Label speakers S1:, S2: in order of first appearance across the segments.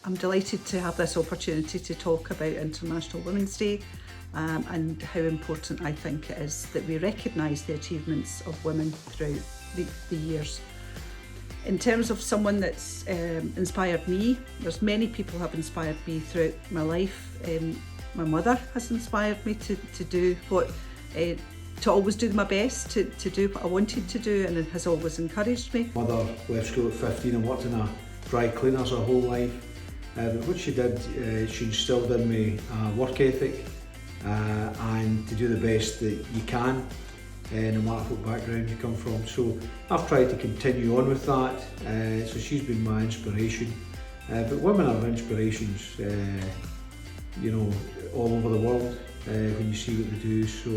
S1: I'm delighted to have this opportunity to talk about International Women's Day and how important I think it is that we recognise the achievements of women throughout the years. In terms of someone that's inspired me, there's many people have inspired me throughout my life. My mother has inspired me to do what, to always do my best, to do what I wanted to do, and it has always encouraged me.
S2: Mother left school at 15 and worked in a dry cleaners her whole life. But what she did, she instilled in me a work ethic and to do the best that you can, no matter what background you come from. So I've tried to continue on with that, so she's been my inspiration. But women are inspirations, you know, all over the world when you see what they do, so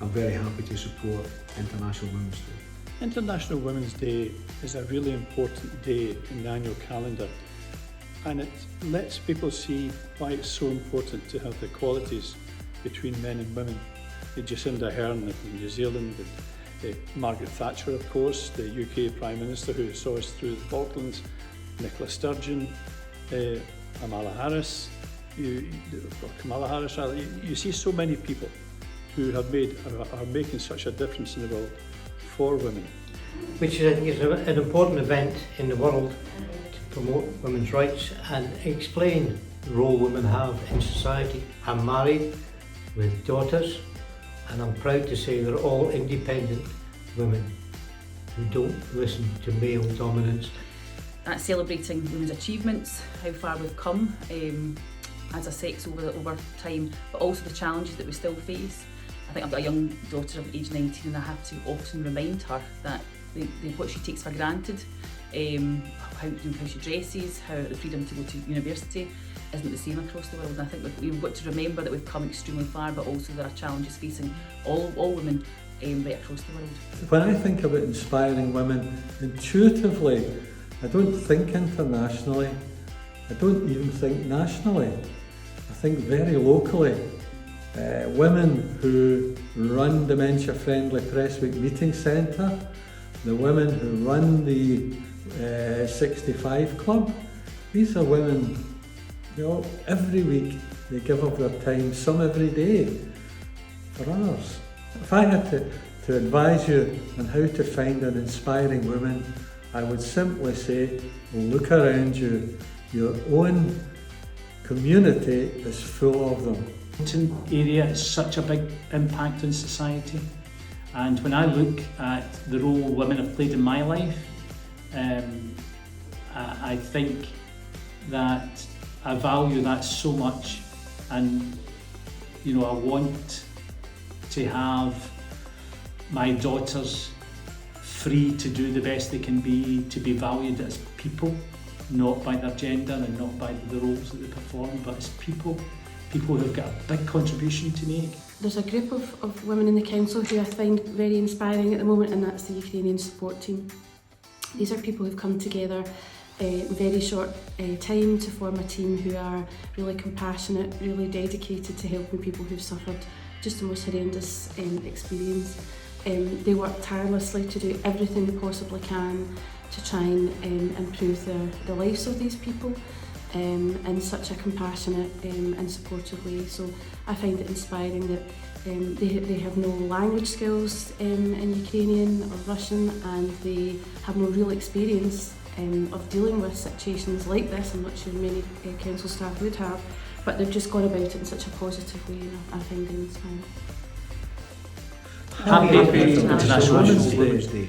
S2: I'm very happy to support International Women's Day.
S3: International Women's Day is a really important day in the annual calendar, and it lets people see why it's so important to have the equalities between men and women. Jacinda Ardern in New Zealand, Margaret Thatcher, of course, the UK Prime Minister who saw us through the Falklands, Nicola Sturgeon, Kamala Harris, you see so many people who have are making such a difference in the world for women.
S4: Which is an important event in the world to promote women's rights and explain the role women have in society. I'm married with daughters, and I'm proud to say they're all independent women who don't listen to male dominance.
S5: That's celebrating women's achievements, how far we've come as a sex over time, but also the challenges that we still face. I think I've got a young daughter of age 19, and I have to often remind her that what she takes for granted, how she dresses, how the freedom to go to university isn't the same across the world. And I think we've got to remember that we've come extremely far, but also there are challenges facing all women right across the world.
S6: When I think about inspiring women, intuitively, I don't think internationally, I don't even think nationally, I think very locally. Women who run Dementia Friendly Prestwick Meeting Centre, the women who run the 65 Club, these are women, you know, every week they give up their time, some every day, for others. If I had to advise you on how to find an inspiring woman, I would simply say, look around you. Your own community is full of them.
S7: The area is such a big impact on society, and when I look at the role women have played in my life, I think that I value that so much, and you know, I want to have my daughters free to do the best they can be, to be valued as people, not by their gender and not by the roles that they perform, but as people who've got a big contribution to make.
S8: There's a group of women in the council who I find very inspiring at the moment, and that's the Ukrainian support team. These are people who've come together in very short time to form a team who are really compassionate, really dedicated to helping people who've suffered just the most horrendous experience. They work tirelessly to do everything they possibly can to try and improve the lives of these people in such a compassionate and supportive way. So I find it inspiring that they have no language skills in Ukrainian or Russian, and they have no real experience of dealing with situations like this. I'm not sure many council staff would have, but they've just gone about it in such a positive way, and I find it inspiring.
S7: Happy International
S2: Women's Day.